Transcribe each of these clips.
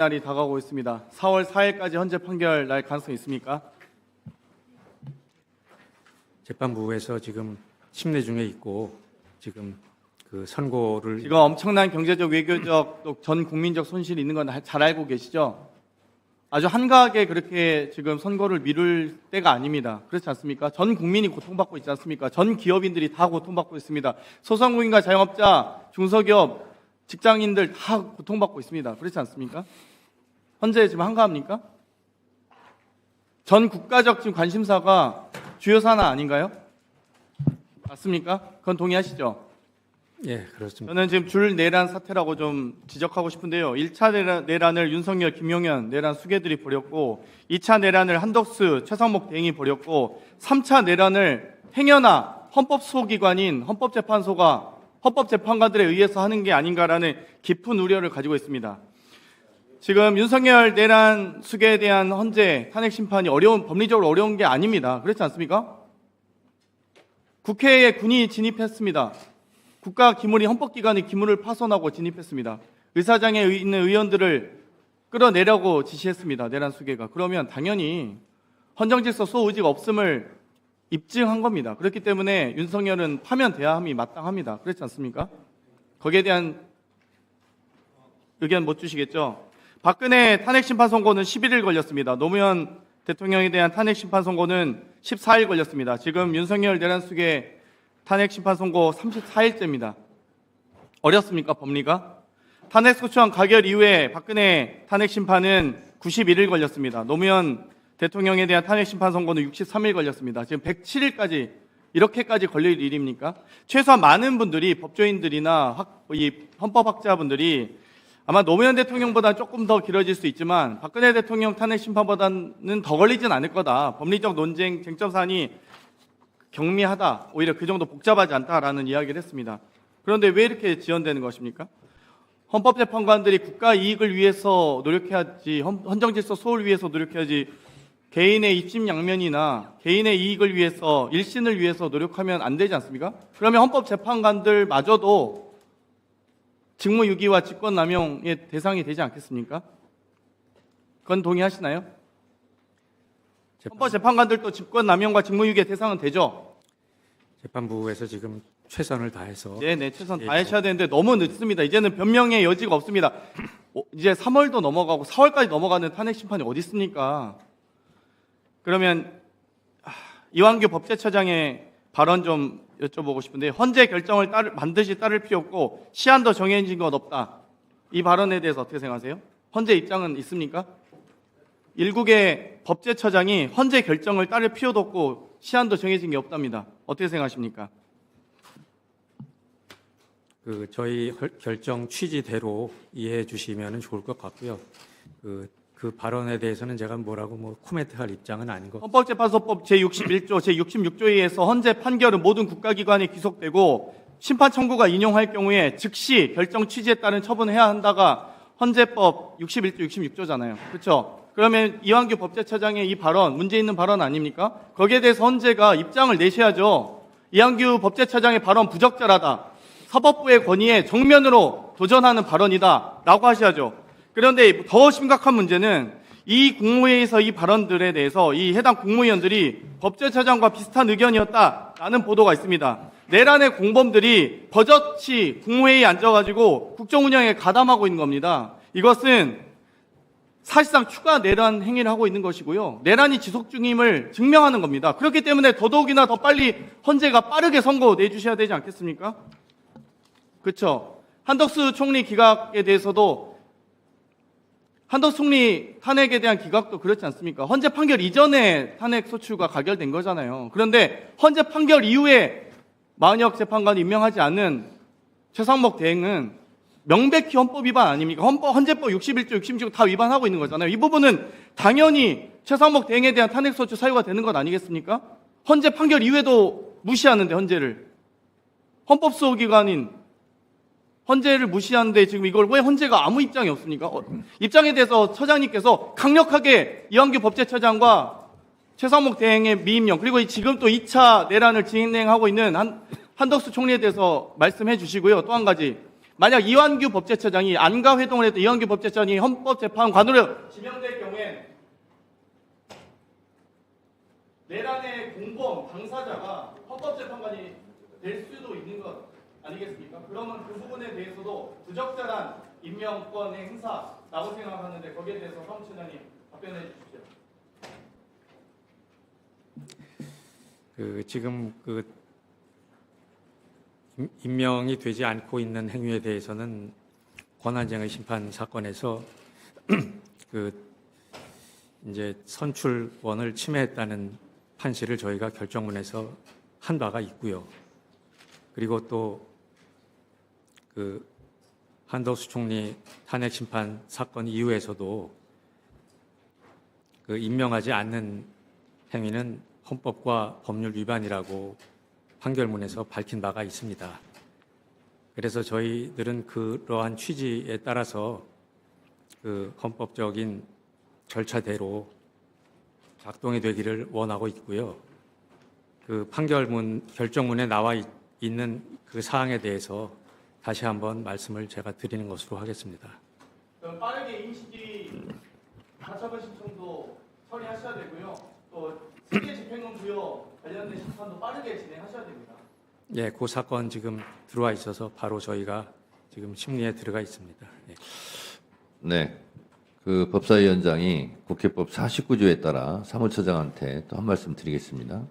날이 다가오고 있습니다. 4월 4일까지 헌재 판결 날 가능성이 있습니까? 재판부에서 지금 심리 중에 있고 지금 그 선고를 지금 엄청난 경제적, 외교적, 또 전 국민적 손실이 있는 건 잘 알고 계시죠? 아주 한가하게 그렇게 지금 선고를 미룰 때가 아닙니다. 그렇지 않습니까? 전 국민이 고통받고 있지 않습니까? 전 기업인들이 다 고통받고 있습니다. 소상공인과 자영업자, 중소기업, 직장인들 다 고통받고 있습니다. 그렇지 않습니까? 헌재 지금 한가합니까? 전 국가적 지금 관심사가 주요 사안 아닌가요? 맞습니까? 그건 동의하시죠? 예, 그렇습니다. 저는 지금 줄 내란 사태라고 좀 지적하고 싶은데요. 1차 내란을 윤석열, 김용현 내란 수괴들이 벌였고 2차 내란을 한덕수, 최상목 대행이 벌였고 3차 내란을 행여나 헌법소기관인 헌법재판소가 헌법재판관들에 의해서 하는 게 아닌가라는 깊은 우려를 가지고 있습니다. 지금 윤석열 내란 수괴에 대한 헌재 탄핵 심판이 법리적으로 어려운 게 아닙니다. 그렇지 않습니까? 국회에 군이 진입했습니다. 국가 기물이 헌법기관의 기물을 파손하고 진입했습니다. 의사장에 있는 의원들을 끌어내려고 지시했습니다. 내란 수괴가. 그러면 당연히 헌정질서 소의지가 없음을 입증한 겁니다. 그렇기 때문에 윤석열은 파면돼야 함이 마땅합니다. 그렇지 않습니까? 거기에 대한 의견 못 주시겠죠? 박근혜 탄핵 심판 선고는 11일 걸렸습니다. 노무현 대통령에 대한 탄핵 심판 선고는 14일 걸렸습니다. 지금 윤석열 내란 수괴 탄핵 심판 선고 34일째입니다. 어렵습니까, 법리가? 탄핵 소추안 가결 이후에 박근혜 탄핵 심판은 91일 걸렸습니다. 노무현 대통령에 대한 탄핵 심판 선고는 63일 걸렸습니다. 지금 107일까지 이렇게까지 걸릴 일입니까? 최소한 많은 분들이 법조인들이나 이 헌법학자분들이 아마 노무현 대통령보다 조금 더 길어질 수 있지만 박근혜 대통령 탄핵 심판보다는 더 걸리진 않을 거다. 법리적 논쟁, 쟁점 사안이 경미하다. 오히려 그 정도 복잡하지 않다라는 이야기를 했습니다. 그런데 왜 이렇게 지연되는 것입니까? 헌법재판관들이 국가 이익을 위해서 노력해야지, 헌정질서 소홀 위해서 노력해야지 개인의 입심양면이나 개인의 이익을 위해서, 일신을 위해서 노력하면 안 되지 않습니까? 그러면 헌법재판관들마저도 직무유기와 직권남용의 대상이 되지 않겠습니까? 그건 동의하시나요? 헌법재판관들도 직권남용과 직무유기의 대상은 되죠? 재판부에서 지금 최선을 다해서 네네, 최선 다하셔야 되는데 너무 늦습니다. 이제는 변명의 여지가 없습니다. 이제 3월도 넘어가고 4월까지 넘어가는 탄핵 심판이 어디 있습니까? 그러면 이완규 법제처장의 발언 좀 여쭤보고 싶은데, 헌재 결정을 반드시 따를 필요 없고 시한도 정해진 것 없다. 이 발언에 대해서 어떻게 생각하세요? 헌재 입장은 있습니까? 일국의 법제처장이 헌재 결정을 따를 필요도 없고 시한도 정해진 게 없답니다. 어떻게 생각하십니까? 저희 결정 취지대로 이해해 주시면 좋을 것 같고요. 그 발언에 대해서는 제가 뭐라고 코멘트할 입장은 아닌 것 같습니다. 헌법재판소법 제61조, 제66조에 의해서 헌재 판결은 모든 국가기관에 기속되고 심판 청구가 인용할 경우에 즉시 결정 취지에 따른 처분을 해야 한다가 헌재법 61조, 66조잖아요. 그렇죠? 그러면 이완규 법제처장의 이 발언, 문제 있는 발언 아닙니까? 거기에 대해서 헌재가 입장을 내셔야죠. 이완규 법제처장의 발언 부적절하다. 사법부의 권위에 정면으로 도전하는 발언이다. 라고 하셔야죠. 그런데 더 심각한 문제는 이 국무회의에서 이 발언들에 대해서 이 해당 국무위원들이 법제처장과 비슷한 의견이었다라는 보도가 있습니다. 내란의 공범들이 버젓이 국무회의에 앉아가지고 국정운영에 가담하고 있는 겁니다. 이것은 사실상 추가 내란 행위를 하고 있는 것이고요. 내란이 지속 중임을 증명하는 겁니다. 그렇기 때문에 더더욱이나 더 빨리 헌재가 빠르게 선고 내주셔야 되지 않겠습니까? 그렇죠. 한덕수 총리 기각에 대해서도 한덕수 총리 탄핵에 대한 기각도 그렇지 않습니까? 헌재 판결 이전에 탄핵 소추가 가결된 거잖아요. 그런데 헌재 판결 이후에 마은혁 재판관이 임명하지 않은 최상목 대행은 명백히 헌법 위반 아닙니까? 헌재법 61조, 66조 다 위반하고 있는 거잖아요. 이 부분은 당연히 최상목 대행에 대한 탄핵 소추 사유가 되는 것 아니겠습니까? 헌재 판결 이후에도 무시하는데 헌재를. 헌법수호기관인 헌재를 무시하는데 지금 이걸 왜 헌재가 아무 입장이 없습니까? 입장에 대해서 처장님께서 강력하게 이완규 법제처장과 최상목 대행의 미임령, 그리고 지금 또 2차 내란을 진행하고 있는 한덕수 총리에 대해서 말씀해 주시고요. 또 한 가지, 만약 이완규 법제처장이 안가 회동을 했던 이완규 법제처장이 헌법재판관으로 지명될 경우엔 내란의 공범 당사자가 헌법재판관이 될 수도 있는 것 아니겠습니까? 그러면 그 부분에 대해서도 부적절한 임명권의 행사라고 생각하는데 거기에 대해서 사무처장님 답변해 주십시오. 지금 임명이 되지 않고 있는 행위에 대해서는 권한쟁의 심판 사건에서 이제 선출권을 침해했다는 판시를 저희가 결정문에서 한 바가 있고요. 그리고 또 한덕수 총리 탄핵 심판 사건 이후에서도 임명하지 않는 행위는 헌법과 법률 위반이라고 판결문에서 밝힌 바가 있습니다. 그래서 저희들은 그러한 취지에 따라서 헌법적인 절차대로 작동이 되기를 원하고 있고요. 결정문에 나와 있는 그 사항에 대해서 다시 한번 말씀을 제가 드리는 것으로 하겠습니다. 그럼 빠르게 임시질의 가처분 신청도 처리하셔야 되고요. 또 시계 집행권 부여 관련된 심판도 빠르게 진행하셔야 됩니다. 예, 그 사건 지금 들어와 있어서 바로 저희가 지금 심리에 들어가 있습니다. 예. 네. 법사위원장이 국회법 49조에 따라 사무처장한테 또 한 말씀 드리겠습니다.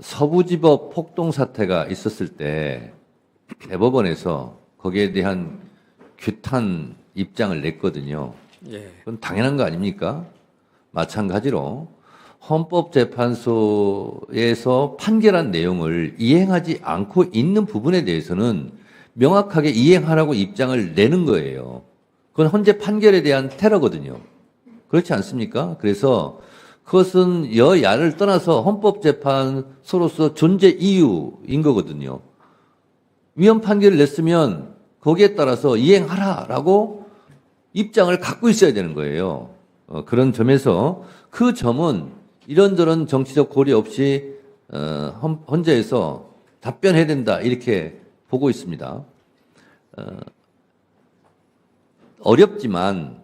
서부지법 폭동 사태가 있었을 때 대법원에서 거기에 대한 규탄 입장을 냈거든요. 예. 그건 당연한 거 아닙니까? 마찬가지로 헌법재판소에서 판결한 내용을 이행하지 않고 있는 부분에 대해서는 명확하게 이행하라고 입장을 내는 거예요. 그건 헌재 판결에 대한 테러거든요. 그렇지 않습니까? 그래서 그것은 여야를 떠나서 헌법재판소로서 존재 이유인 거거든요. 위헌 판결을 냈으면 거기에 따라서 이행하라라고 입장을 갖고 있어야 되는 거예요. 그런 점에서 그 점은 이런저런 정치적 고려 없이 헌재에서 답변해야 된다 이렇게 보고 있습니다. 어렵지만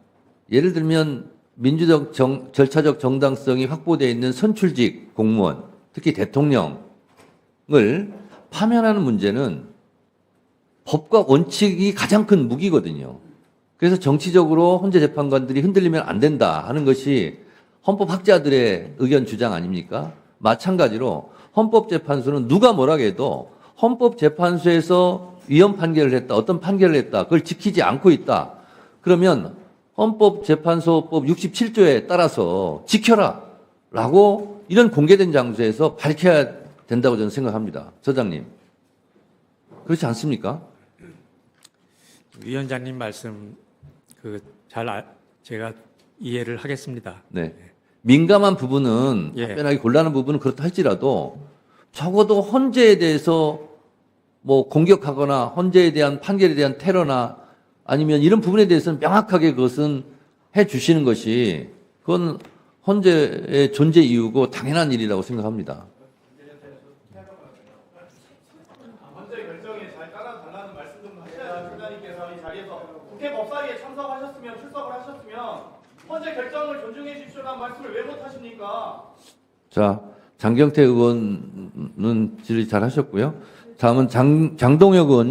예를 들면 민주적 절차적 정당성이 확보되어 있는 선출직 공무원, 특히 대통령을 파면하는 문제는 법과 원칙이 가장 큰 무기거든요. 그래서 정치적으로 헌재 재판관들이 흔들리면 안 된다 하는 것이 헌법학자들의 의견 주장 아닙니까? 마찬가지로 헌법재판소는 누가 뭐라 해도 헌법재판소에서 위헌 판결을 했다, 어떤 판결을 했다, 그걸 지키지 않고 있다. 그러면 헌법재판소법 67조에 따라서 지켜라 라고 이런 공개된 장소에서 밝혀야 된다고 저는 생각합니다. 처장님. 그렇지 않습니까? 위원장님 말씀 제가 이해를 하겠습니다. 네. 민감한 부분은 예. 답변하기 곤란한 부분은 그렇다 할지라도 적어도 헌재에 대해서 뭐 공격하거나 헌재에 대한 판결에 대한 테러나 아니면 이런 부분에 대해서는 명확하게 그것은 해 주시는 것이 그건 헌재의 존재 이유고 당연한 일이라고 생각합니다. 헌재 결정에 잘 따라달라는 말씀 좀 하셔야 처장님께서 이 자리에서 국회 법사위에 참석하셨으면 출석을 하셨으면 헌재 결정을 존중해 주십시오라는 말씀을 왜 못하십니까? 자, 장경태 의원은 질의 잘 하셨고요. 다음은 장동혁 의원님.